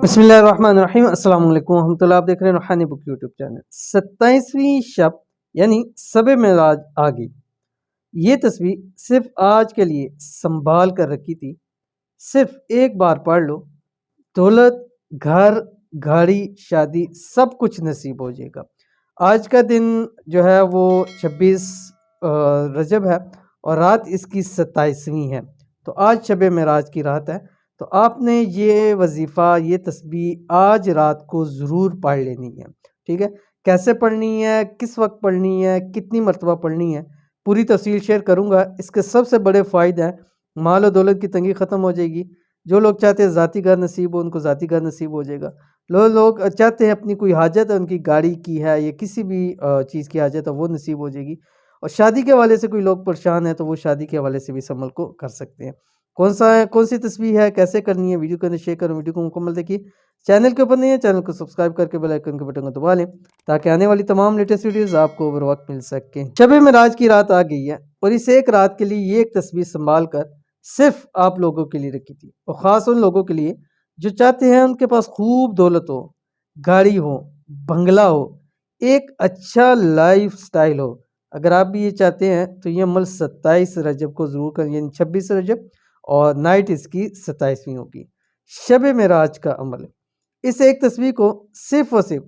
بسم اللہ الرحمن الرحیم۔ السلام علیکم ورحمۃ اللہ۔ آپ دیکھ رہے ہیں روحانی بک یوٹیوب چینل۔ 27ویں شب یعنی شب معراج آ گئی۔ یہ تصویر صرف آج کے لیے سنبھال کر رکھی تھی، صرف ایک بار پڑھ لو، دولت، گھر، گاڑی، شادی سب کچھ نصیب ہو جائے گا۔ آج کا دن جو ہے وہ 26 رجب ہے اور رات اس کی 27ویں ہے، تو آج شب معراج کی رات ہے۔ تو آپ نے یہ وظیفہ، یہ تسبیح آج رات کو ضرور پڑھ لینی ہے، ٹھیک ہے؟ کیسے پڑھنی ہے، کس وقت پڑھنی ہے، کتنی مرتبہ پڑھنی ہے، پوری تفصیل شیئر کروں گا۔ اس کے سب سے بڑے فائدے ہیں، مال و دولت کی تنگی ختم ہو جائے گی۔ جو لوگ چاہتے ہیں ذاتی گھر نصیب ہو، ان کو ذاتی گھر نصیب ہو جائے گا۔ لوگ چاہتے ہیں اپنی کوئی حاجت ہے، ان کی گاڑی کی ہے یا کسی بھی چیز کی حاجت ہے، وہ نصیب ہو جائے گی۔ اور شادی کے حوالے سے کوئی لوگ پریشان ہیں تو وہ شادی کے حوالے سے بھی اس عمل کو کر سکتے ہیں۔ کون سی تسبیح ہے، کیسے کرنی ہے، ویڈیو کو شیئر کریں، ویڈیو کو مکمل دیکھیے۔ چینل کے اوپر نہیں ہے، چینل کو سبسکرائب کر کے بیل آئیکن کے بٹن کو دبا لیں تاکہ آنے والی تمام لیٹسٹ ویڈیوز آپ کو بر وقت مل سکیں۔ شب معراج کی رات آ گئی ہے اور اس ایک رات کے لیے یہ ایک تسبیح سنبھال کر صرف آپ لوگوں کے لیے رکھی تھی، اور خاص ان لوگوں کے لیے جو چاہتے ہیں ان کے پاس خوب دولت ہو، گاڑی ہو، بنگلہ ہو، ایک اچھا لائف سٹائل ہو۔ اگر آپ بھی یہ چاہتے ہیں تو یہ عمل 27 رجب کو ضرور کریں، یعنی 26 رجب، اور نائٹ اس کی 27ویں ہوگی۔ شب معراج کا عمل، اس ایک تسبیح کو صرف اور صرف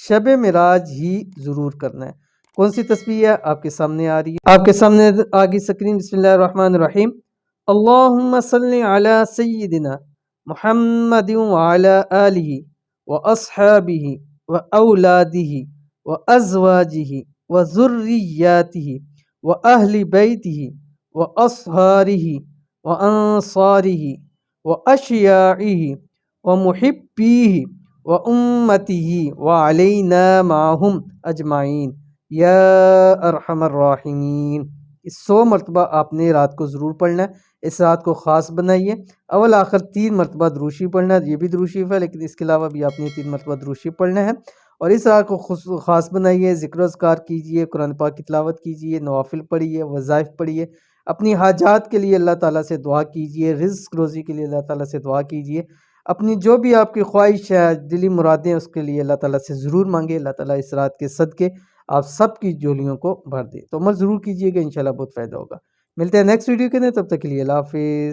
شب معراج ہی ضرور کرنا ہے۔ کون سی تسبیح ہے آپ کے سامنے آ رہی ہے، آپ کے سامنے آگی سکرین۔ بسم اللہ الرحمن الرحیم۔ اللہم صلی علی سیدنا محمد وعلی آلہ واصحابہ واولادہ وازواجہ وذریاتہ واہل بیتہ واصہارہ وانصارہ واشیاعہ ومحبیہ وامتہ وعلینا معہم اجمعین یا ارحم الراحمین۔ اس 100 مرتبہ آپ نے رات کو ضرور پڑھنا ہے۔ اس رات کو خاص بنائیے، اول آخر 3 مرتبہ دروشی پڑھنا ہے، یہ بھی دروشی ہے لیکن اس کے علاوہ بھی آپ نے 3 مرتبہ دروشی پڑھنا ہے۔ اور اس رات کو خاص بنائیے، ذکر و اذکار کیجئے، قرآن پاک کی تلاوت کیجئے، نوافل پڑھیے، وظائف پڑھیے، اپنی حاجات کے لیے اللہ تعالیٰ سے دعا کیجئے، رزق روزی کے لیے اللہ تعالیٰ سے دعا کیجئے، اپنی جو بھی آپ کی خواہش ہے، دلی مرادیں، اس کے لیے اللہ تعالیٰ سے ضرور مانگے۔ اللہ تعالیٰ اس رات کے صدقے آپ سب کی جھولیوں کو بھر دے۔ تو عمل ضرور کیجئے گا، انشاءاللہ بہت فائدہ ہوگا۔ ملتے ہیں نیکسٹ ویڈیو کے اندر، تب تک کے لیے اللہ حافظ۔